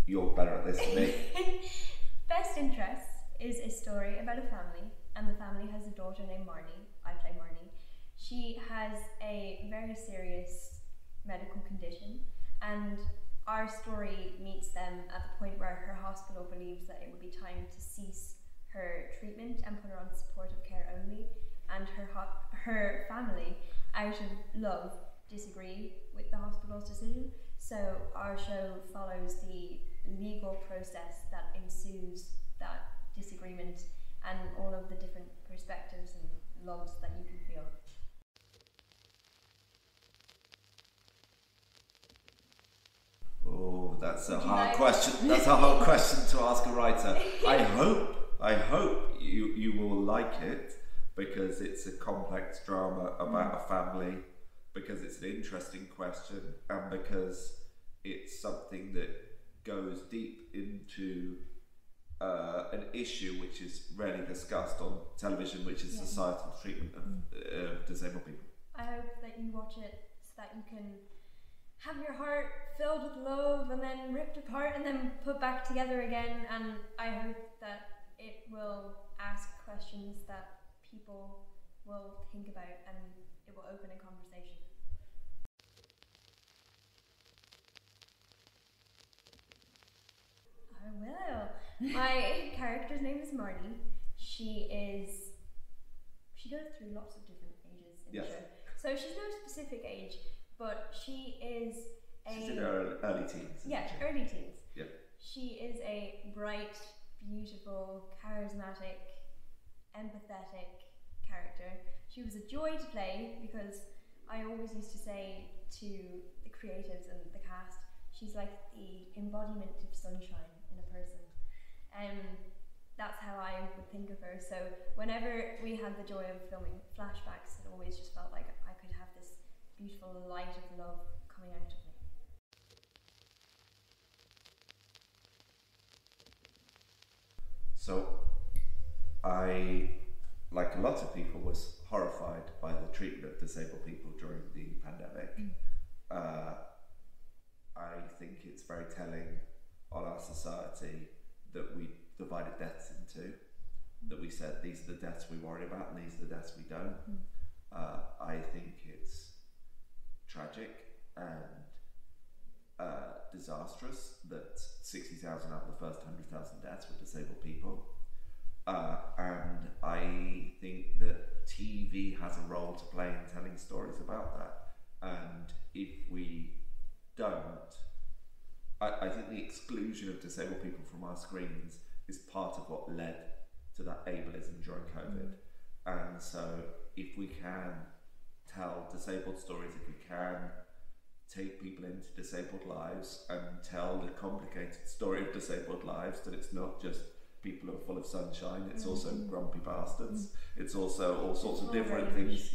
you're better at this than me. Best Interests is a story about a family, and the family has a daughter named Marnie. I play Marnie. She has a very serious medical condition, and our story meets them at the point where her hospital believes that it would be time to cease her treatment and put her on supportive care only, and her family, out of love, disagree with the hospital's decision. So our show follows the legal process that ensues that disagreement and all of the different perspectives and loves that you can feel. Oh, that's a hard question. That's a hard question to ask a writer. I hope you will like it, because it's a complex drama about a family, because it's an interesting question, and because it's something that goes deep into an issue which is rarely discussed on television, which is societal treatment of disabled people. I hope that you watch it so that you can have your heart filled with love and then ripped apart and then put back together again, and I hope that it will ask questions that people will think about, and it will open a conversation. I will. My character's name is Marnie. She goes through lots of different ages in the show. So she's no specific age, but she's in her early teens. Yeah, early teens. Yeah. She is a bright, beautiful, charismatic, empathetic character. She was a joy to play, because I always used to say to the creatives and the cast, she's like the embodiment of sunshine in a person. That's how I would think of her. So whenever we had the joy of filming flashbacks, it always just felt like I could have this beautiful light of love coming out of me. So I, like a lot of people, was horrified by the treatment of disabled people during the pandemic. I think it's very telling on our society that we divided deaths into, that we said these are the deaths we worry about and these are the deaths we don't. I think it's tragic and disastrous that 60,000 out of the first 100,000 deaths were disabled people. And I think that TV has a role to play in telling stories about that. And if we don't, I think the exclusion of disabled people from our screens is part of what led to that ableism during COVID. And so if we can tell disabled stories, if we can take people into disabled lives and tell the complicated story of disabled lives, that it's not just people who are full of sunshine, it's also grumpy bastards, it's also all sorts of different things,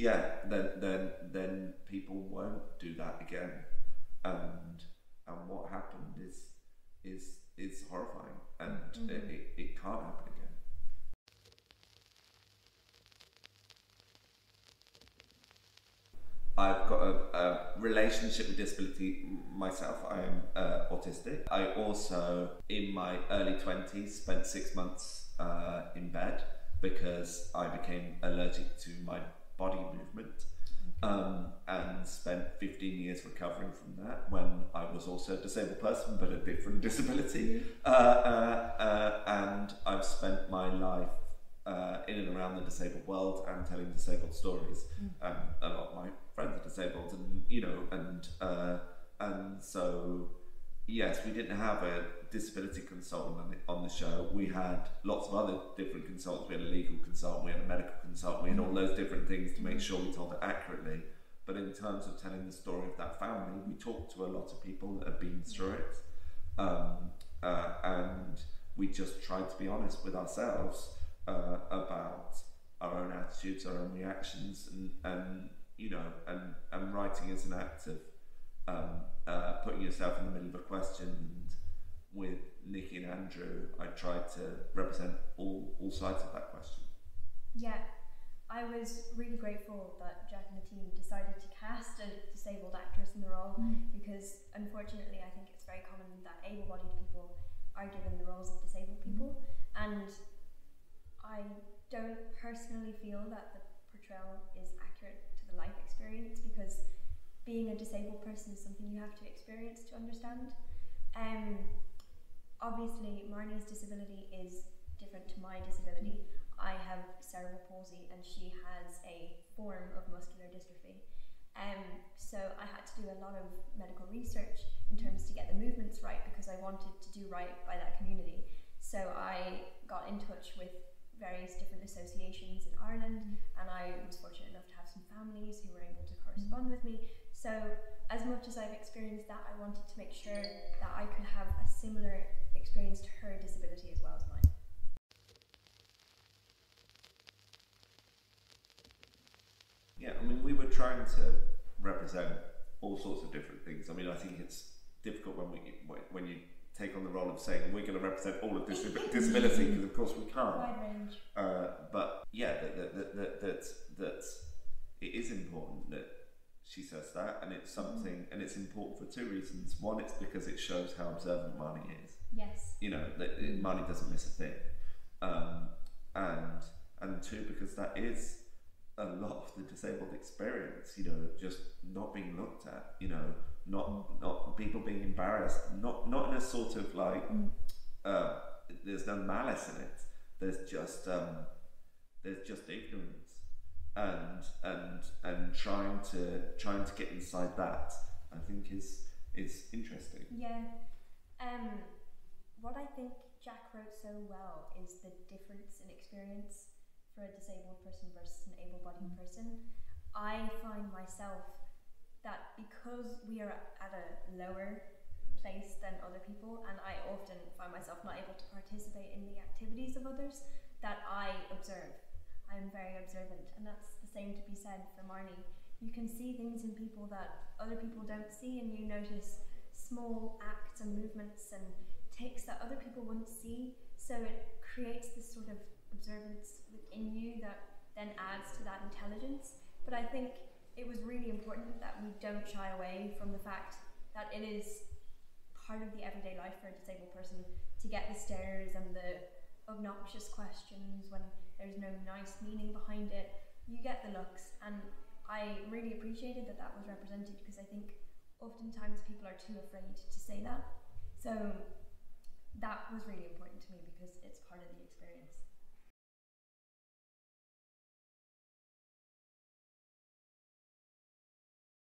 then people won't do that again. And what happened is horrifying, and it can't happen again. I've got a relationship with disability myself. I am autistic. I also, in my early 20s, spent 6 months in bed because I became allergic to my body movement, and spent 15 years recovering from that, when I was also a disabled person but a different disability. And I've spent my life in and around the disabled world and telling disabled stories. A lot of my friends are disabled, and so yes, we didn't have a disability consultant on the show. We had lots of other different consultants. We had a legal consultant, we had a medical consultant, we had all those different things to make sure we told it accurately. But in terms of telling the story of that family, we talked to a lot of people that have been through it, and we just tried to be honest with ourselves about our own attitudes, our own reactions, and writing is an act of putting yourself in the middle of a question. And with Nikki and Andrew, I tried to represent all sides of that question. Yeah, I was really grateful that Jack and the team decided to cast a disabled actress in the role. role, because unfortunately I think it's very common that able-bodied people are given the roles of disabled people, and I don't personally feel that the portrayal is accurate to the life experience, because being a disabled person is something you have to experience to understand. Obviously Marnie's disability is different to my disability. I have cerebral palsy and she has a form of muscular dystrophy. So I had to do a lot of medical research in terms to get the movements right, because I wanted to do right by that community. So I got in touch with various different associations in Ireland, and I was fortunate enough to have some families who were able to correspond with me. So as much as I've experienced that, I wanted to make sure that I could have a similar experience to her disability as well as mine. Yeah, I mean, we were trying to represent all sorts of different things. I mean, I think it's difficult when you take on the role of saying we're going to represent all of disability, because of course we can't. Wide range. But yeah, that it is important that she says that, and it's something, and it's important for two reasons. One, it's because it shows how observant Marnie is. Yes. You know, that Marnie doesn't miss a thing. And two, because that is a lot of the disabled experience, you know, just not being looked at, you know, not people being embarrassed, not in a sort of like there's no malice in it. There's just ignorance, and trying to get inside that, I think is interesting. Yeah. What I think Jack wrote so well is the difference in experience for a disabled person versus an able-bodied person. I find myself that because we are at a lower place than other people, and I often find myself not able to participate in the activities of others, that I observe. I'm very observant, and that's the same to be said for Marnie. You can see things in people that other people don't see, and you notice small acts and movements and takes that other people wouldn't see, so it creates this sort of observance within you that then adds to that intelligence. But I think it was really important that we don't shy away from the fact that it is part of the everyday life for a disabled person to get the stares and the obnoxious questions when there's no nice meaning behind it. You get the looks, and I really appreciated that that was represented, because I think oftentimes people are too afraid to say that. So that was really important to me, because it's part of the experience.